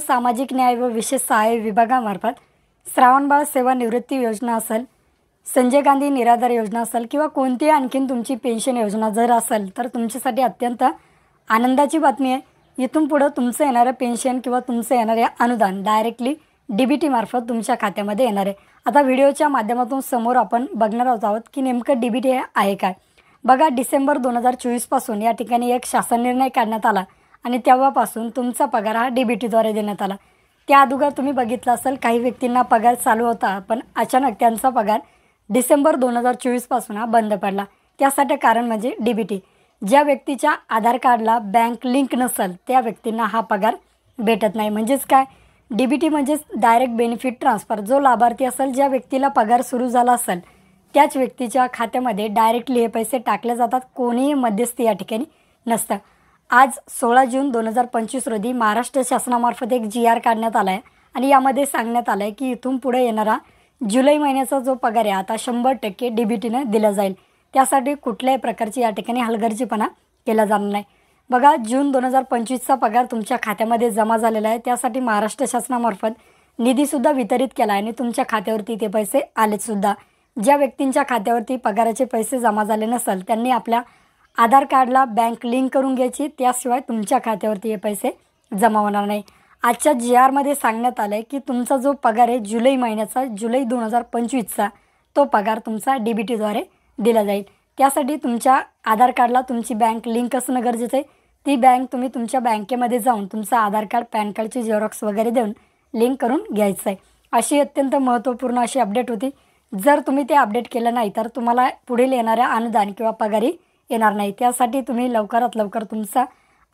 सामाजिक न्याय व विशेष सहाय्य विभागामार्फत श्रावणबाळ सेवा निवृत्ती योजना असेल, संजय गांधी निराधार योजना असेल किंवा कोणती आणखीन तुमची पेन्शन योजना जर असेल तर तुमच्यासाठी अत्यंत आनंदाची बातमी आहे। इथून पुढे तुमचं येणारं पेन्शन किंवा तुमचं येणारे अनुदान डायरेक्टली डीबीटी मार्फत तुमच्या खात्यामध्ये येणार आहे। आता व्हिडिओच्या माध्यमातून समोर आपण बघणार आहोत की नेमकं डीबीटी आहे काय। बघा, डिसेंबर 2024 पासून या ठिकाणी एक शासन निर्णय काढण्यात आला आणि तेव्हापासून तुमचा पगार हा डीबीटीद्वारे देण्यात आला। त्या अगोदर तुम्ही बघितलं असेल काही व्यक्तींना पगार चालू होता, पण अचानक त्यांचा पगार डिसेंबर 2024 पासून हा बंद पडला। त्यासाठी कारण म्हणजे डीबीटी। ज्या व्यक्तीच्या आधार कार्डला बँक लिंक नसेल त्या व्यक्तींना हा पगार भेटत नाही। म्हणजेच काय, डीबीटी म्हणजेच डायरेक्ट बेनिफिट ट्रान्सफर। जो लाभार्थी असेल, ज्या व्यक्तीला पगार सुरू झाला असेल त्याच व्यक्तीच्या खात्यामध्ये डायरेक्टली हे पैसे टाकले जातात, कोणीही मध्यस्थी या ठिकाणी नसतं। आज 16 जून 2025 रोजी महाराष्ट्र शासनामार्फत एक GR काढण्यात आला आहे आणि यामध्ये सांगण्यात आलं आहे की इथून पुढे येणारा जुलै महिन्याचा जो पगार आहे आता 100% डीबीटीने दिला जाईल। त्यासाठी कुठल्याही प्रकारची या ठिकाणी हलगर्जीपणा केला जाणार नाही। बघा, जून 2025चा पगार तुमच्या खात्यामध्ये जमा झालेला आहे। त्यासाठी महाराष्ट्र शासनामार्फत निधीसुद्धा वितरित केला आहे आणि तुमच्या खात्यावरती ते पैसे आलेसुद्धा। ज्या व्यक्तींच्या खात्यावरती पगाराचे पैसे जमा झाले नसेल त्यांनी आपल्या आधार कार्डला बँक लिंक करून घ्यायची, त्याशिवाय तुमच्या खात्यावरती हे पैसे जमा होणार नाही। आजच्या GRमध्ये सांगण्यात आलं आहे की तुमचा जो पगार आहे जुलै महिन्याचा, जुलै 2025चा, तो पगार तुमचा डीबीटीद्वारे दिला जाईल। त्यासाठी तुमच्या आधार कार्डला तुमची बँक लिंक असणं गरजेचं आहे। ती बँक तुम्ही तुमच्या बँकेमध्ये जाऊन तुमचं आधार कार्ड, पॅन कार्डची झेरॉक्स वगैरे देऊन लिंक करून घ्यायचं आहे। अशी अत्यंत महत्त्वपूर्ण अशी अपडेट होती। जर तुम्ही ते अपडेट केलं नाही तर तुम्हाला पुढील येणाऱ्या अनुदान किंवा पगारी येणार नाही। त्यासाठी तुम्ही लवकरात लवकर तुमचा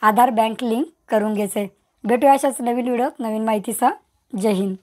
आधार बँक लिंक करून घ्यायचं आहे। भेटूया अशाच नवीन व्हिडिओत नवीन माहितीसह। जय हिंद।